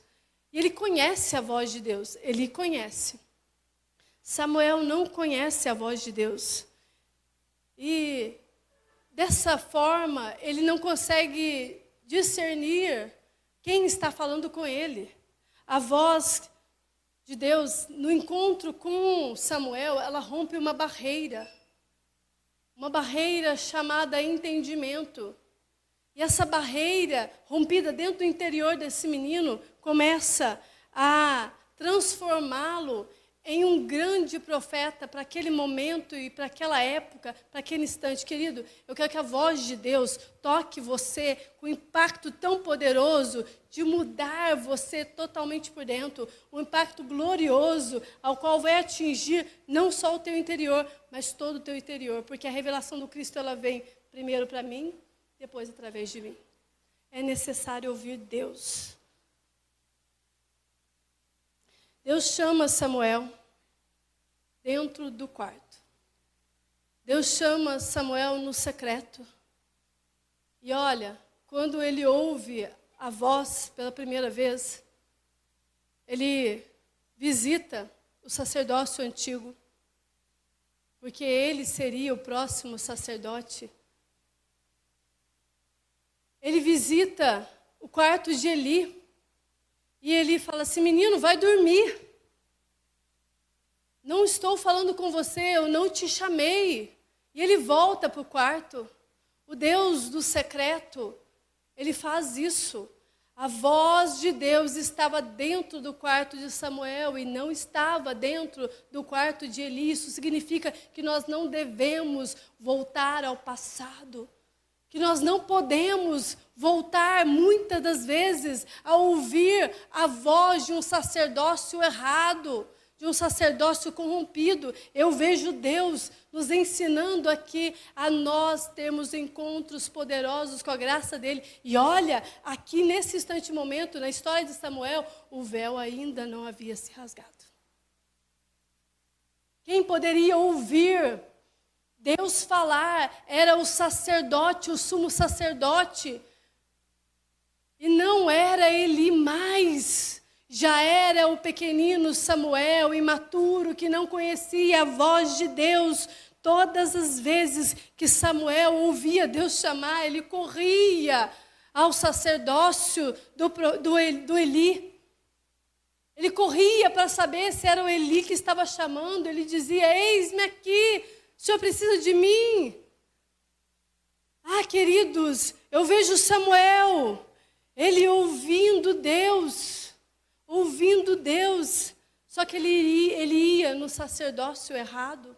[SPEAKER 1] E ele conhece a voz de Deus, ele conhece. Samuel não conhece a voz de Deus. E dessa forma, ele não consegue discernir quem está falando com ele. A voz de Deus, no encontro com Samuel, ela rompe uma barreira chamada entendimento. E essa barreira rompida dentro do interior desse menino começa a transformá-lo em um grande profeta para aquele momento e para aquela época, para aquele instante. Querido, eu quero que a voz de Deus toque você com um impacto tão poderoso de mudar você totalmente por dentro. Um impacto glorioso ao qual vai atingir não só o teu interior, mas todo o teu interior. Porque a revelação do Cristo, ela vem primeiro para mim, depois através de mim. É necessário ouvir Deus. Deus chama Samuel dentro do quarto. Deus chama Samuel no secreto. E olha, quando ele ouve a voz pela primeira vez, ele visita o sacerdócio antigo, porque ele seria o próximo sacerdote. Ele visita o quarto de Eli. E Eli fala assim: menino, vai dormir. Não estou falando com você, eu não te chamei. E ele volta para o quarto. O Deus do secreto, ele faz isso. A voz de Deus estava dentro do quarto de Samuel e não estava dentro do quarto de Eli. Isso significa que nós não devemos voltar ao passado. Que nós não podemos voltar, muitas das vezes, a ouvir a voz de um sacerdócio errado, de um sacerdócio corrompido. Eu vejo Deus nos ensinando aqui a nós termos encontros poderosos com a graça dEle. E olha, aqui nesse instante momento, na história de Samuel, o véu ainda não havia se rasgado. Quem poderia ouvir Deus falar era o sacerdote, o sumo sacerdote. E não era Eli mais. Já era o pequenino Samuel, imaturo, que não conhecia a voz de Deus. Todas as vezes que Samuel ouvia Deus chamar, ele corria ao sacerdócio do Eli. Ele corria para saber se era o Eli que estava chamando. Ele dizia: eis-me aqui. O Senhor precisa de mim? Ah, queridos, eu vejo Samuel, ele ouvindo Deus, só que ele ia no sacerdócio errado.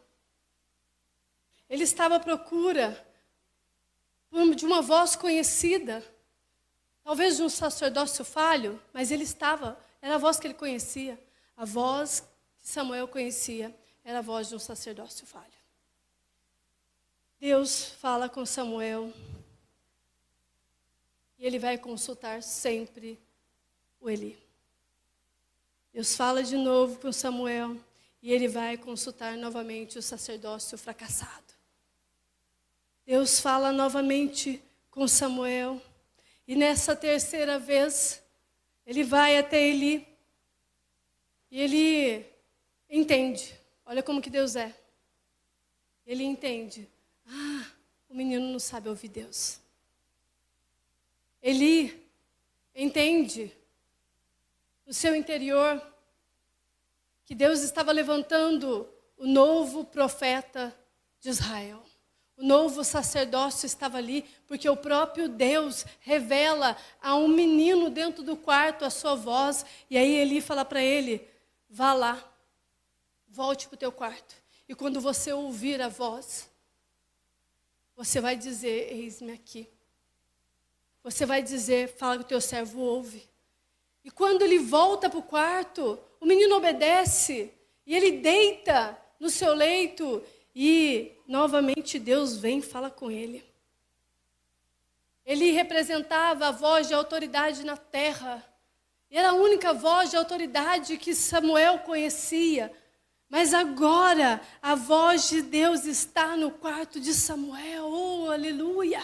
[SPEAKER 1] Ele estava à procura de uma voz conhecida, talvez de um sacerdócio falho, mas era a voz que ele conhecia. A voz que Samuel conhecia era a voz de um sacerdócio falho. Deus fala com Samuel e ele vai consultar sempre o Eli. Deus fala de novo com Samuel e ele vai consultar novamente o sacerdócio fracassado. Deus fala novamente com Samuel e nessa terceira vez ele vai até Eli E ele entende. Olha como que Deus é. Ele entende. Ah, o menino não sabe ouvir Deus. Ele entende no seu interior que Deus estava levantando o novo profeta de Israel. O novo sacerdócio estava ali, porque o próprio Deus revela a um menino dentro do quarto a sua voz. E aí Eli fala para ele, vá lá, volte para o teu quarto. E quando você ouvir a voz, você vai dizer, eis-me aqui. Você vai dizer, fala que o teu servo ouve. E quando ele volta para o quarto, o menino obedece. E ele deita no seu leito. E novamente Deus vem e fala com ele. Ele representava a voz de autoridade na terra. E era a única voz de autoridade que Samuel conhecia. Mas agora a voz de Deus está no quarto de Samuel. Oh, aleluia!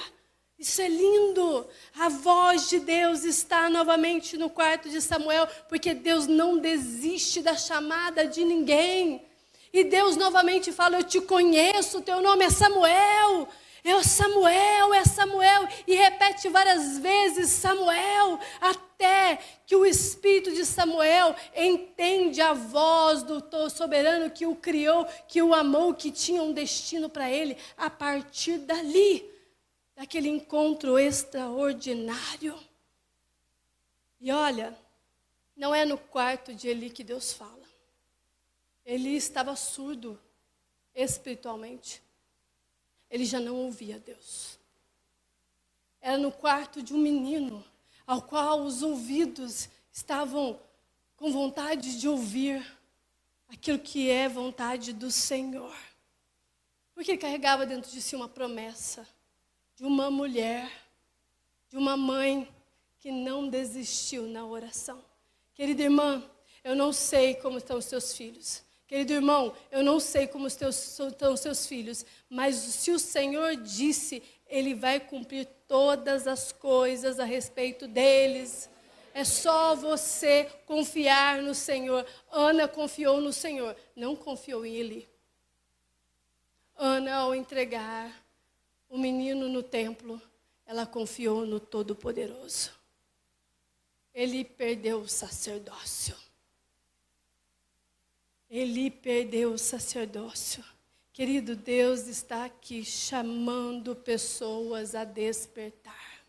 [SPEAKER 1] Isso é lindo. A voz de Deus está novamente no quarto de Samuel, porque Deus não desiste da chamada de ninguém. E Deus novamente fala, eu te conheço, teu nome é Samuel. É Samuel, é Samuel. E repete várias vezes, Samuel, até que o espírito de Samuel entende a voz do soberano que o criou, que o amou, que tinha um destino para ele. A partir dali, daquele encontro extraordinário. E olha, não é no quarto de Eli que Deus fala. Eli estava surdo espiritualmente. Ele já não ouvia Deus. Era no quarto de um menino, ao qual os ouvidos estavam com vontade de ouvir aquilo que é vontade do Senhor. Porque ele carregava dentro de si uma promessa de uma mulher, de uma mãe que não desistiu na oração. Querida irmã, eu não sei como estão os teus filhos. Querido irmão, eu não sei como estão os seus filhos, mas se o Senhor disse, Ele vai cumprir todas as coisas a respeito deles. É só você confiar no Senhor. Ana confiou no Senhor, não confiou em Eli. Ana, ao entregar o menino no templo, ela confiou no Todo-Poderoso. Ele perdeu o sacerdócio. Eli perdeu o sacerdócio. Querido, Deus está aqui chamando pessoas a despertar.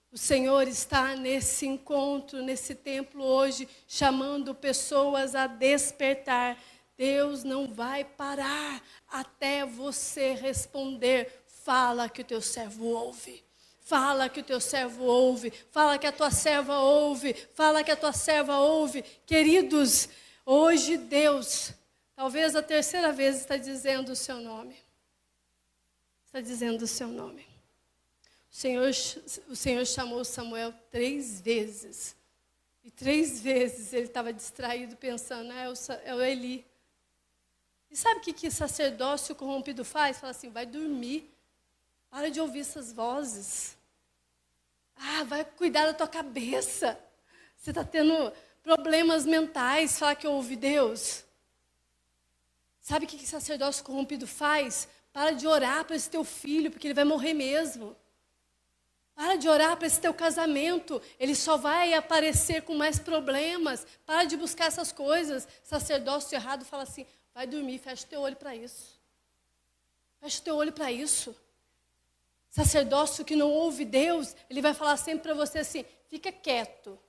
[SPEAKER 1] O Senhor está nesse encontro, nesse templo hoje, chamando pessoas a despertar. Deus não vai parar até você responder. Fala que o teu servo ouve. Fala que o teu servo ouve. Fala que a tua serva ouve. Fala que a tua serva ouve. Queridos, hoje Deus, talvez a terceira vez, está dizendo o seu nome. Está dizendo o seu nome. O Senhor chamou Samuel 3 vezes. E 3 vezes ele estava distraído pensando, é o Eli. E sabe o que sacerdócio corrompido faz? Fala assim, vai dormir. Para de ouvir essas vozes. Vai cuidar da tua cabeça. Você está tendo problemas mentais, fala que ouve Deus. Sabe o que sacerdócio corrompido faz? Para de orar para esse teu filho, porque ele vai morrer mesmo. Para de orar para esse teu casamento, ele só vai aparecer com mais problemas. Para de buscar essas coisas. Sacerdócio errado fala assim, vai dormir, fecha o teu olho para isso. Fecha o teu olho para isso. Sacerdócio que não ouve Deus, ele vai falar sempre para você assim, fica quieto,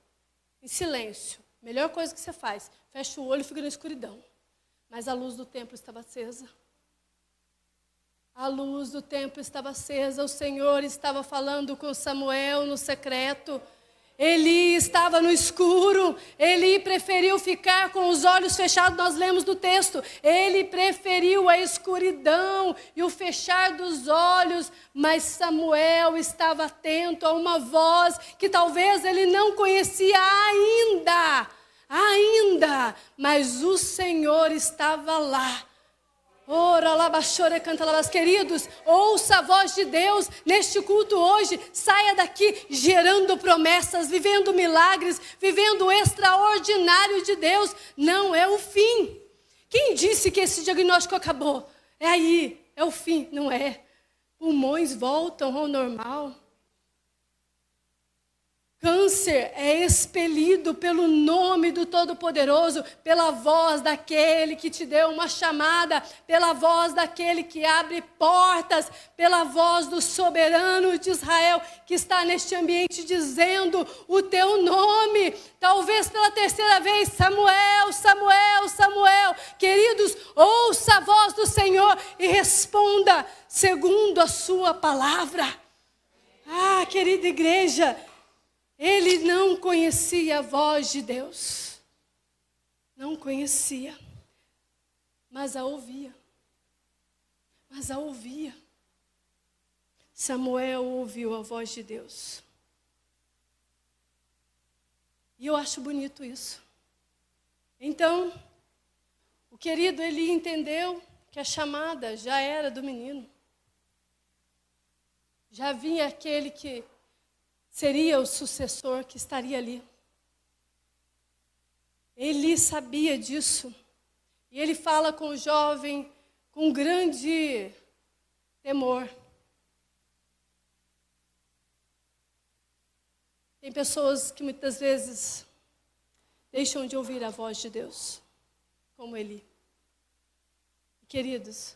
[SPEAKER 1] em silêncio. Melhor coisa que você faz, fecha o olho e fica na escuridão. Mas a luz do templo estava acesa. A luz do templo estava acesa, o Senhor estava falando com Samuel no secreto. Eli estava no escuro, Eli preferiu ficar com os olhos fechados, nós lemos no texto. Ele preferiu a escuridão e o fechar dos olhos, mas Samuel estava atento a uma voz que talvez ele não conhecia ainda, mas o Senhor estava lá, Ora, labachore, canta, labas. Queridos, ouça a voz de Deus neste culto hoje. Saia daqui gerando promessas, vivendo milagres, vivendo o extraordinário de Deus. Não é o fim. Quem disse que esse diagnóstico acabou? É aí, é o fim, não é. Pulmões voltam ao normal. Câncer é expelido pelo nome do Todo-Poderoso, pela voz daquele que te deu uma chamada, pela voz daquele que abre portas, pela voz do soberano de Israel, que está neste ambiente dizendo o teu nome, talvez pela terceira vez, Samuel, Samuel, Samuel. Queridos, ouça a voz do Senhor e responda segundo a sua palavra. Ah, querida igreja, ele não conhecia a voz de Deus. Não conhecia. Mas a ouvia. Mas a ouvia. Samuel ouviu a voz de Deus. E eu acho bonito isso. Então, o querido Eli entendeu que a chamada já era do menino. Já vinha aquele que seria o sucessor que estaria ali. Ele sabia disso. E ele fala com o jovem com grande temor. Tem pessoas que muitas vezes deixam de ouvir a voz de Deus, como Eli. Queridos,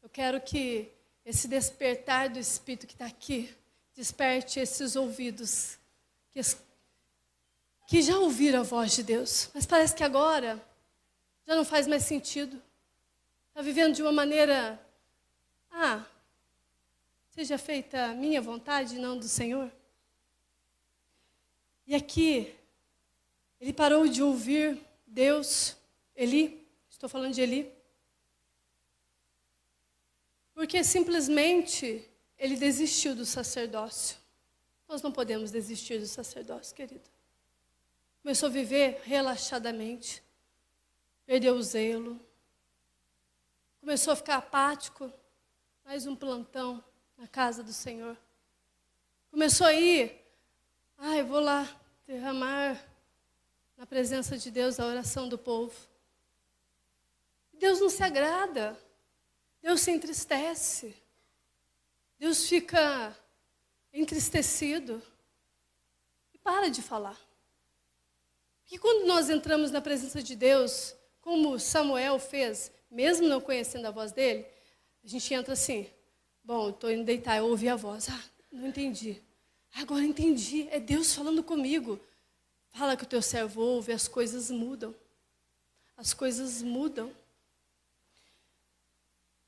[SPEAKER 1] eu quero que esse despertar do Espírito que está aqui, desperte esses ouvidos que já ouviram a voz de Deus, mas parece que agora já não faz mais sentido. Está vivendo de uma maneira, seja feita a minha vontade, não do Senhor. E aqui, ele parou de ouvir Deus, Eli, estou falando de Eli, porque simplesmente ele desistiu do sacerdócio. Nós não podemos desistir do sacerdócio, querido. Começou a viver relaxadamente. Perdeu o zelo. Começou a ficar apático. Mais um plantão na casa do Senhor. Começou a ir. Eu vou lá derramar na presença de Deus a oração do povo. Deus não se agrada. Deus se entristece. Deus fica entristecido e para de falar. Porque quando nós entramos na presença de Deus, como Samuel fez, mesmo não conhecendo a voz dele, a gente entra assim, estou indo deitar, eu ouvi a voz, não entendi. Agora entendi, é Deus falando comigo. Fala que o teu servo ouve, as coisas mudam. As coisas mudam.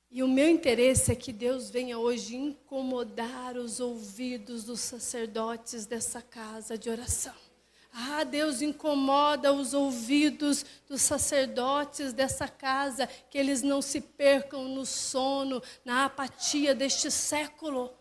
[SPEAKER 1] E o meu interesse é que Deus venha hoje incomodar os ouvidos dos sacerdotes dessa casa de oração. Deus incomoda os ouvidos dos sacerdotes dessa casa, que eles não se percam no sono, na apatia deste século.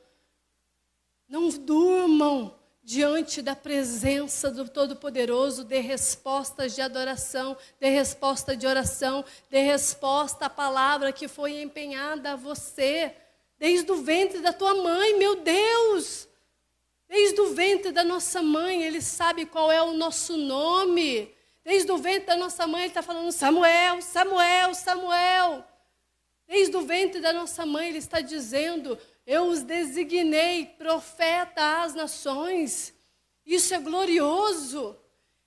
[SPEAKER 1] Não durmam diante da presença do Todo-Poderoso, dê respostas de adoração, dê resposta de oração, dê resposta à palavra que foi empenhada a você, desde o ventre da tua mãe, meu Deus! Desde o ventre da nossa mãe, Ele sabe qual é o nosso nome. Desde o ventre da nossa mãe, Ele está falando Samuel, Samuel, Samuel. Desde o ventre da nossa mãe, Ele está dizendo, eu os designei profeta às nações. Isso é glorioso.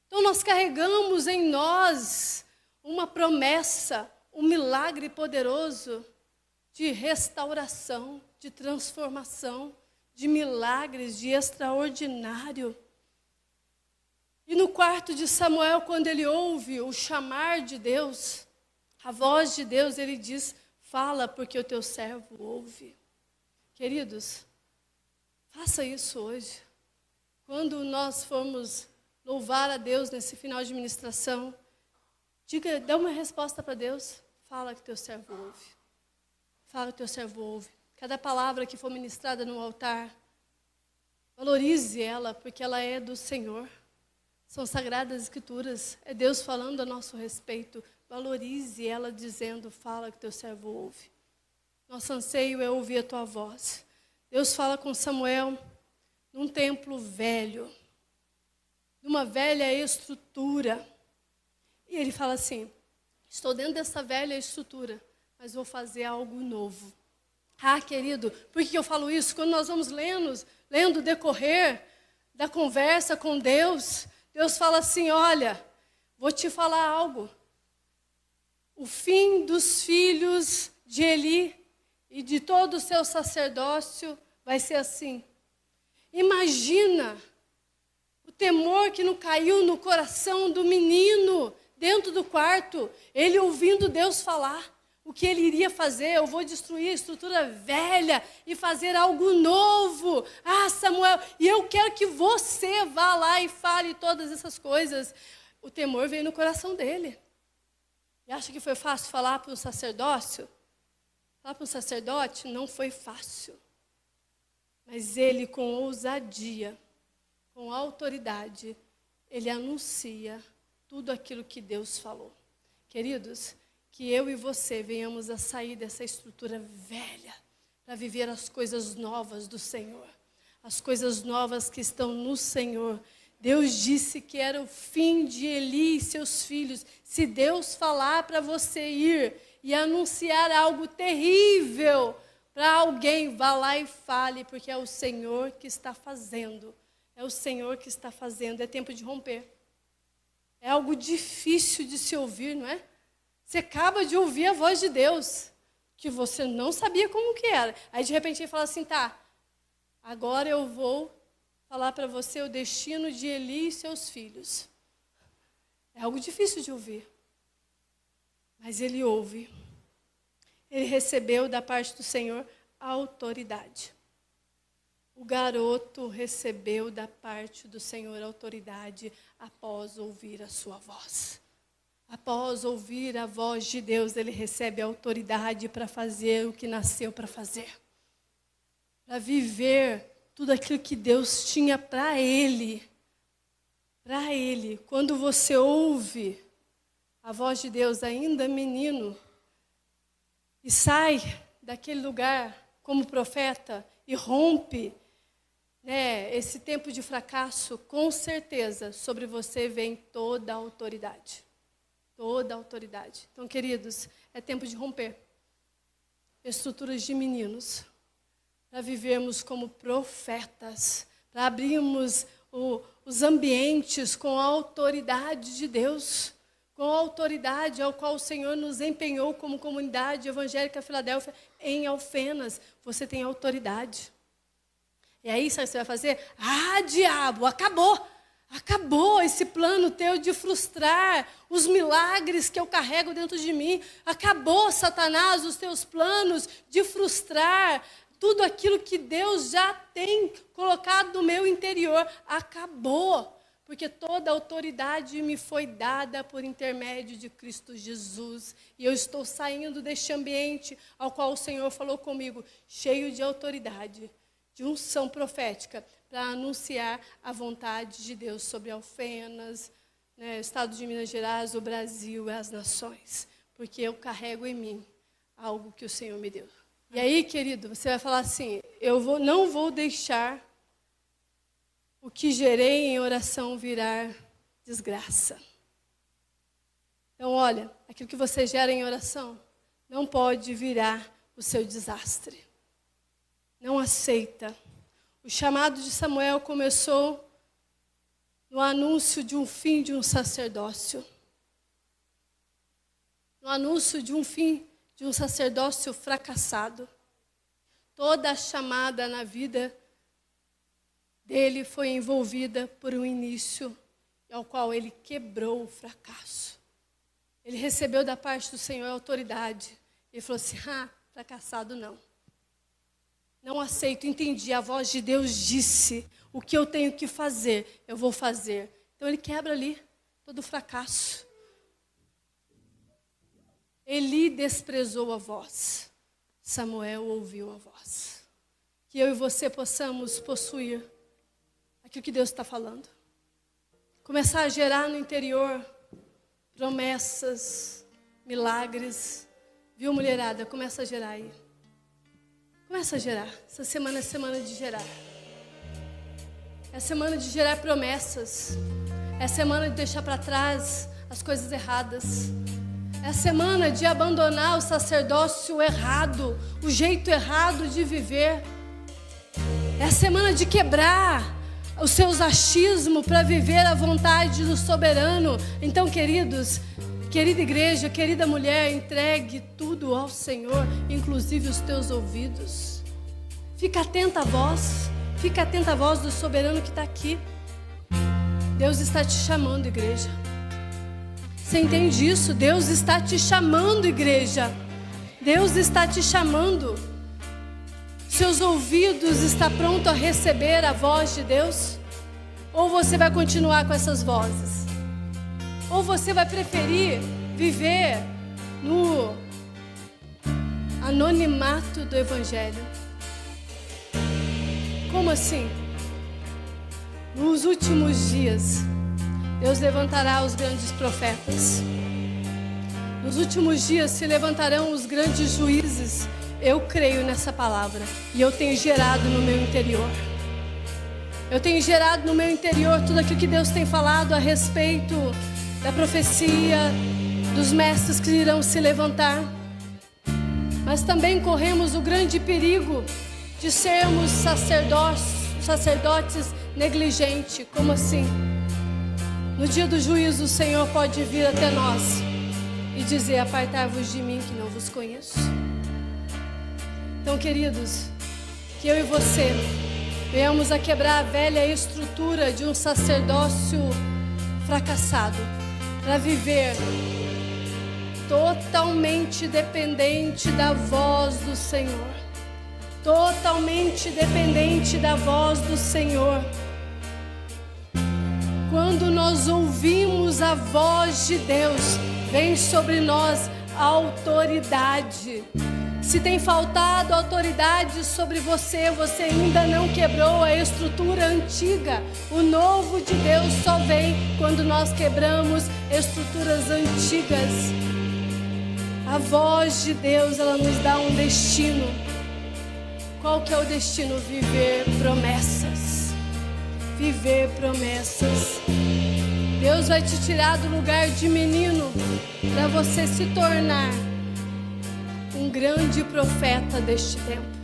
[SPEAKER 1] Então nós carregamos em nós uma promessa, um milagre poderoso de restauração, de transformação, de milagres, de extraordinário. E no quarto de Samuel, quando ele ouve o chamar de Deus, a voz de Deus, ele diz, fala porque o teu servo ouve. Queridos, faça isso hoje. Quando nós formos louvar a Deus nesse final de ministração, dá uma resposta para Deus. Fala que teu servo ouve. Fala que teu servo ouve. Cada palavra que for ministrada no altar, valorize ela, porque ela é do Senhor. São sagradas escrituras, é Deus falando a nosso respeito. valorize ela dizendo, fala que teu servo ouve. Nosso anseio é ouvir a tua voz. Deus fala com Samuel num templo velho, numa velha estrutura. E ele fala assim, estou dentro dessa velha estrutura, mas vou fazer algo novo. Ah, querido, por que eu falo isso? Quando nós vamos lendo o decorrer da conversa com Deus, Deus fala assim, olha, vou te falar algo. O fim dos filhos de Eli e de todo o seu sacerdócio vai ser assim. Imagina o temor que não caiu no coração do menino dentro do quarto, ele ouvindo Deus falar o que ele iria fazer. Eu vou destruir a estrutura velha e fazer algo novo. Ah, Samuel, e eu quero que você vá lá e fale todas essas coisas. O temor veio no coração dele. E acha que foi fácil falar para o sacerdócio? Falar para o sacerdote não foi fácil. Mas ele, com ousadia, com autoridade, ele anuncia tudo aquilo que Deus falou. Queridos, que eu e você venhamos a sair dessa estrutura velha para viver as coisas novas do Senhor. As coisas novas que estão no Senhor. Deus disse que era o fim de Eli e seus filhos. Se Deus falar para você ir e anunciar algo terrível para alguém, vá lá e fale, porque é o Senhor que está fazendo. É o Senhor que está fazendo. É tempo de romper. É algo difícil de se ouvir, não é? Você acaba de ouvir a voz de Deus, que você não sabia como que era. Aí, de repente, ele fala assim, tá, agora eu vou falar para você o destino de Eli e seus filhos. É algo difícil de ouvir. Mas ele ouve. Ele recebeu da parte do Senhor a autoridade. O garoto recebeu da parte do Senhor a autoridade após ouvir a sua voz. Após ouvir a voz de Deus, ele recebe a autoridade para fazer o que nasceu para fazer. Para viver tudo aquilo que Deus tinha para ele. Para ele. Quando você ouve a voz de Deus ainda menino, e sai daquele lugar como profeta e rompe, né, esse tempo de fracasso, com certeza sobre você vem toda a autoridade. Toda a autoridade. Então, queridos, é tempo de romper estruturas de meninos, para vivermos como profetas, para abrirmos os ambientes com a autoridade de Deus, com a autoridade ao qual o Senhor nos empenhou como comunidade evangélica Filadélfia em Alfenas. Você tem autoridade. E aí, sabe o que você vai fazer? Ah, diabo, acabou! Acabou esse plano teu de frustrar os milagres que eu carrego dentro de mim. Acabou, Satanás, os teus planos de frustrar tudo aquilo que Deus já tem colocado no meu interior. Acabou, porque toda a autoridade me foi dada por intermédio de Cristo Jesus. E eu estou saindo deste ambiente ao qual o Senhor falou comigo, cheio de autoridade, de unção profética, para anunciar a vontade de Deus sobre Alfenas, né, o estado de Minas Gerais, o Brasil e as nações. Porque eu carrego em mim algo que o Senhor me deu. E aí, querido, você vai falar assim, não vou deixar o que gerei em oração virar desgraça. Então, olha, aquilo que você gera em oração não pode virar o seu desastre. Não aceita. O chamado de Samuel começou no anúncio de um fim de um sacerdócio. No anúncio de um fim de um sacerdócio fracassado. Toda a chamada na vida dele foi envolvida por um início ao qual ele quebrou o fracasso. Ele recebeu da parte do Senhor a autoridade. Ele falou assim, fracassado não. Não aceito, entendi, a voz de Deus disse, o que eu tenho que fazer, eu vou fazer. Então ele quebra ali todo o fracasso. Eli desprezou a voz, Samuel ouviu a voz. Que eu e você possamos possuir aquilo que Deus está falando. Começar a gerar no interior promessas, milagres. Viu, mulherada? Começa a gerar aí. Começa a gerar. Essa semana é semana de gerar. É semana de gerar promessas. É semana de deixar para trás as coisas erradas. É semana de abandonar o sacerdócio errado, o jeito errado de viver. É semana de quebrar os seus achismos para viver a vontade do soberano. Então, queridos, querida igreja, querida mulher, entregue tudo ao Senhor, inclusive os teus ouvidos. Fica atenta à voz. Fica atenta à voz do soberano que está aqui. Deus está te chamando, igreja. Você entende isso? Deus está te chamando, igreja. Deus está te chamando. Seus ouvidos estão prontos a receber a voz de Deus? Ou você vai continuar com essas vozes? Ou você vai preferir viver no anonimato do Evangelho? Como assim? Nos últimos dias, Deus levantará os grandes profetas. Nos últimos dias se levantarão os grandes juízes. Eu creio nessa palavra e eu tenho gerado no meu interior. Eu tenho gerado no meu interior tudo aquilo que Deus tem falado a respeito da profecia, dos mestres que irão se levantar. Mas também corremos o grande perigo de sermos sacerdotes negligentes. Como assim? No dia do juízo, o Senhor pode vir até nós e dizer: apartai-vos de mim, que não vos conheço. Então, queridos, que eu e você venhamos a quebrar a velha estrutura de um sacerdócio fracassado, para viver totalmente dependente da voz do Senhor. Totalmente dependente da voz do Senhor. Quando nós ouvimos a voz de Deus, vem sobre nós a autoridade. Se tem faltado autoridade sobre você, você ainda não quebrou a estrutura antiga. O novo de Deus só vem quando nós quebramos estruturas antigas. A voz de Deus, ela nos dá um destino. Qual que é o destino? Viver promessas. Viver promessas. Deus vai te tirar do lugar de menino para você se tornar um grande profeta deste tempo.